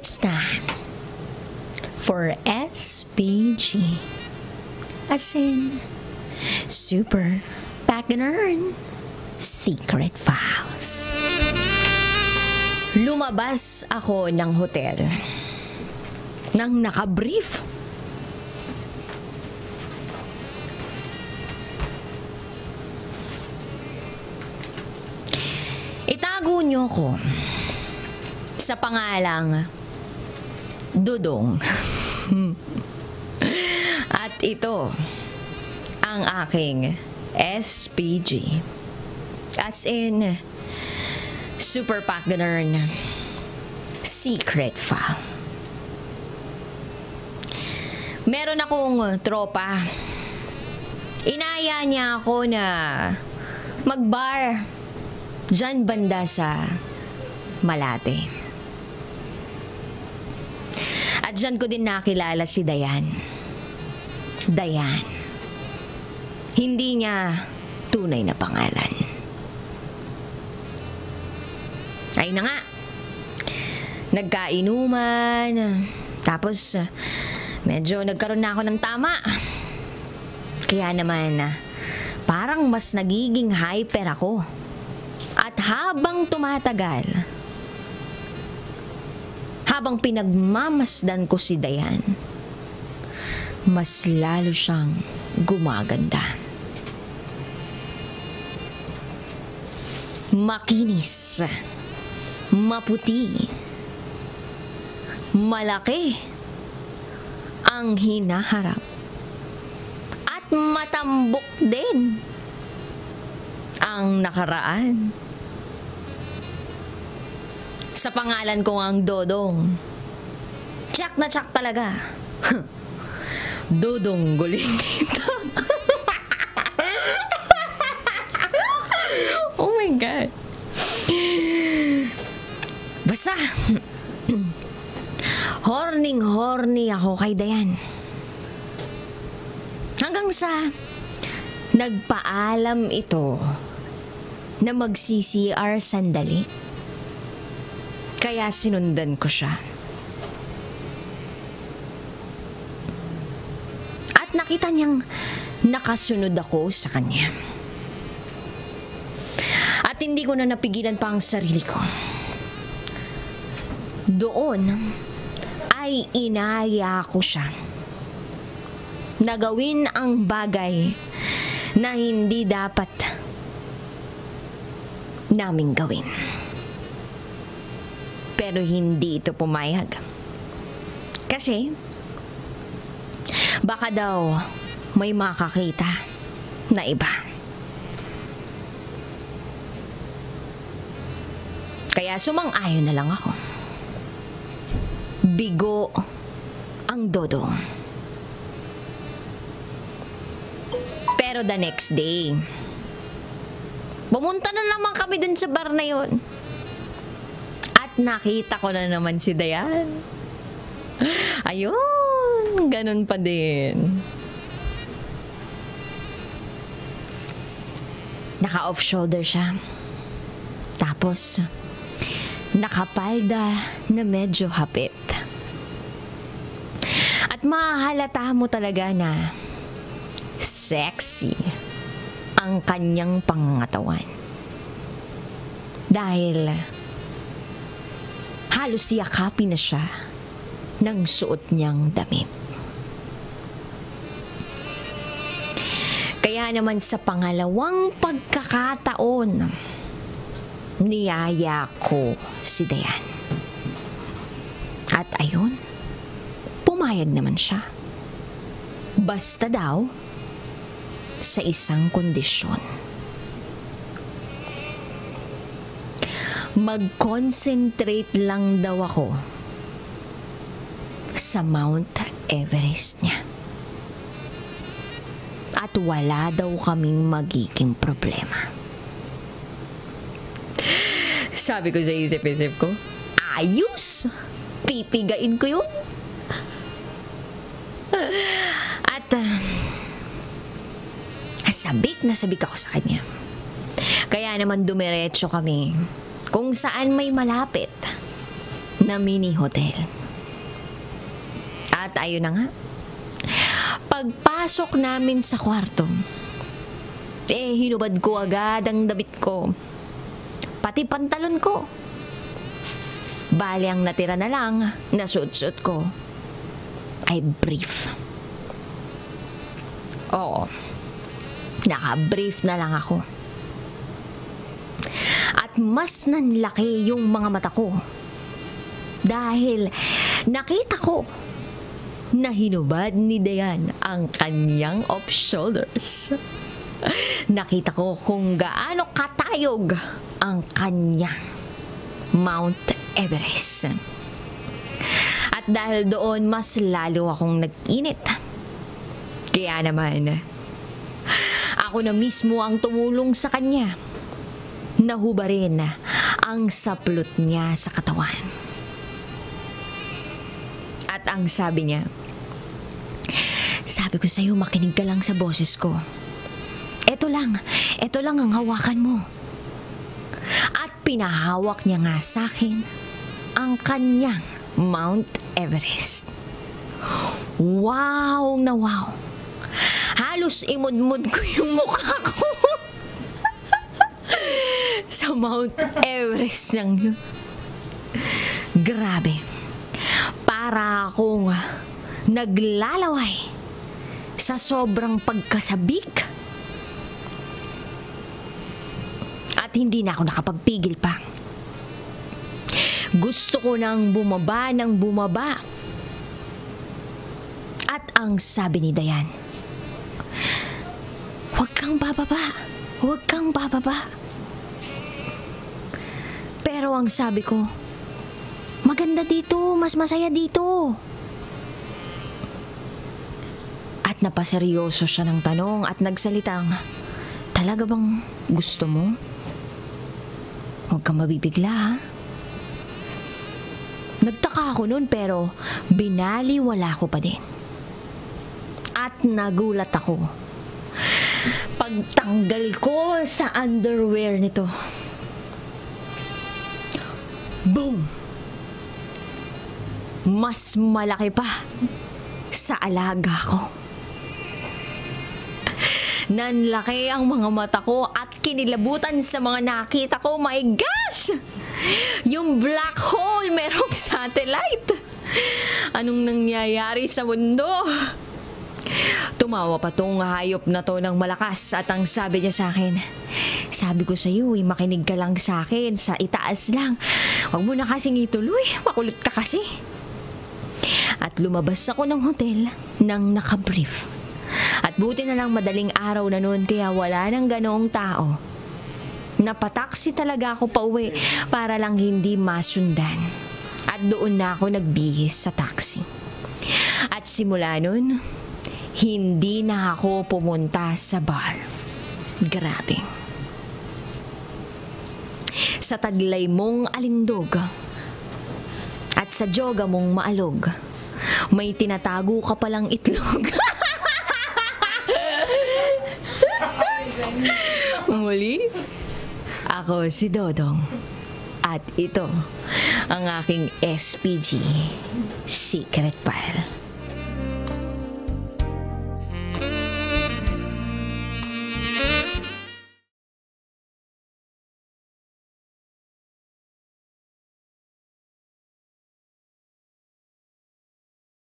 It's time for SPG. As in, Super Pagganern Secret Files. Lumabas ako ng hotel nang nakabrief. Itago niyo ko sa pangalang Dudong. At ito ang aking SPG. As in, Super Pagganern Secret File. Meron akong tropa. Inaya niya ako na magbar dyan banda sa Malate. At dyan ko din nakilala si Dayan. Dayan. Hindi niya tunay na pangalan. Ay na nga. Nagkainuman. Tapos, medyo nagkaroon na ako ng tama. Kaya naman, parang mas nagiging hyper ako. At habang tumatagal, habang pinagmamasdan ko si Dayan, mas lalo siyang gumaganda. Makinis, maputi, malaki ang hinaharap, at matambok din ang nakaraan. Sa pangalan ko ang Dodong, tsak na tsak talaga. Dodong guling ito. Oh my God. Basta, horny ako kay Dayan. Hanggang sa nagpaalam ito na mag-CCR sandali. Kaya sinundan ko siya. At nakita niyang nakasunod ako sa kanya. At hindi ko na napigilan pa ang sarili ko. Doon ay inaya ko siya na gawin ang bagay na hindi dapat naming gawin. Pero hindi ito pumayag. Kasi, baka daw may makakita na iba. Kaya sumang-ayon na lang ako. Bigo ang Dodong. Pero the next day, pumunta na naman kami dun sa bar na yun. Nakita ko na naman si Dayan. Ayun, ganun pa din. Naka-off shoulder siya. Tapos, nakapalda na medyo hapit. At mahalata mo talaga na sexy ang kanyang pangangatawan. Dahil halos yakapin na siya ng suot niyang damit. Kaya naman sa pangalawang pagkakataon, niyaya ko si Dayan. At ayun, pumayag naman siya. Basta daw sa isang kondisyon. Mag-concentrate lang daw ako sa Mount Everest niya. At wala daw kaming magiging problema. Sabi ko sa isip-isip ko, ayos! Pipigain ko yun. At sabik na sabik ako sa kanya. Kaya naman dumiretso kami kung saan may malapit na mini hotel. At ayun na nga, pagpasok namin sa kwarto, hinubad ko agad ang damit ko, pati pantalon ko. Bali ang natira na lang na suot-suot ko ay brief. Oo, naka-brief na lang ako. At mas nanlaki yung mga mata ko dahil nakita ko na hinubad ni Dayan ang kanyang off-shoulders. Nakita ko kung gaano katayog ang kanyang Mount Everest. At dahil doon, mas lalo akong nag-init. Kaya naman, ako na mismo ang tumulong sa kanya. Nahubarin ang saplot niya sa katawan. At ang sabi niya, sabi ko sa'yo, makinig ka lang sa boses ko. Ito lang ang hawakan mo. At pinahawak niya nga sa akin ang kanyang Mount Everest. Wow na wow. Halos imudmud ko yung mukha ko sa Mount Everest niyang yun. Grabe. Para akong naglalaway sa sobrang pagkasabik. At hindi na ako nakapagpigil pa. Gusto ko nang bumaba ng bumaba. At ang sabi ni Dayan, huwag kang bababa. Huwag kang bababa. Pero ang sabi ko, maganda dito, mas masaya dito. At napaseryoso siya ng tanong at nagsalitang, talaga bang gusto mo? Huwag kang mabibigla, ha? Nagtaka ako noon pero binaliwala ko pa din. At nagulat ako pagtanggal ko sa underwear nito. Boom! Mas malaki pa sa alaga ko. Nanlaki ang mga mata ko at kinilabutan sa mga nakita ko. My gosh! Yung black hole, merong satellite. Anong nangyayari sa mundo? Tumawa pa tong hayop na to ng malakas at ang sabi niya sa akin, sabi ko sa iyo, makinig ka lang sa akin, sa itaas lang. Huwag mo na kasing ituloy, makulit ka kasi. At lumabas ako ng hotel nang nakabrief. At buti na lang madaling araw na noon kaya wala nang ganoong tao. Napataksi talaga ako pauwi para lang hindi masundan. At doon na ako nagbihis sa taxi. At simula noon, hindi na ako pumunta sa bar. Grabe. Sa taglay mong alindog at sa joga mong maalog, may tinatago ka palang itlog. Muli, ako si Dodong at ito ang aking SPG Secret File.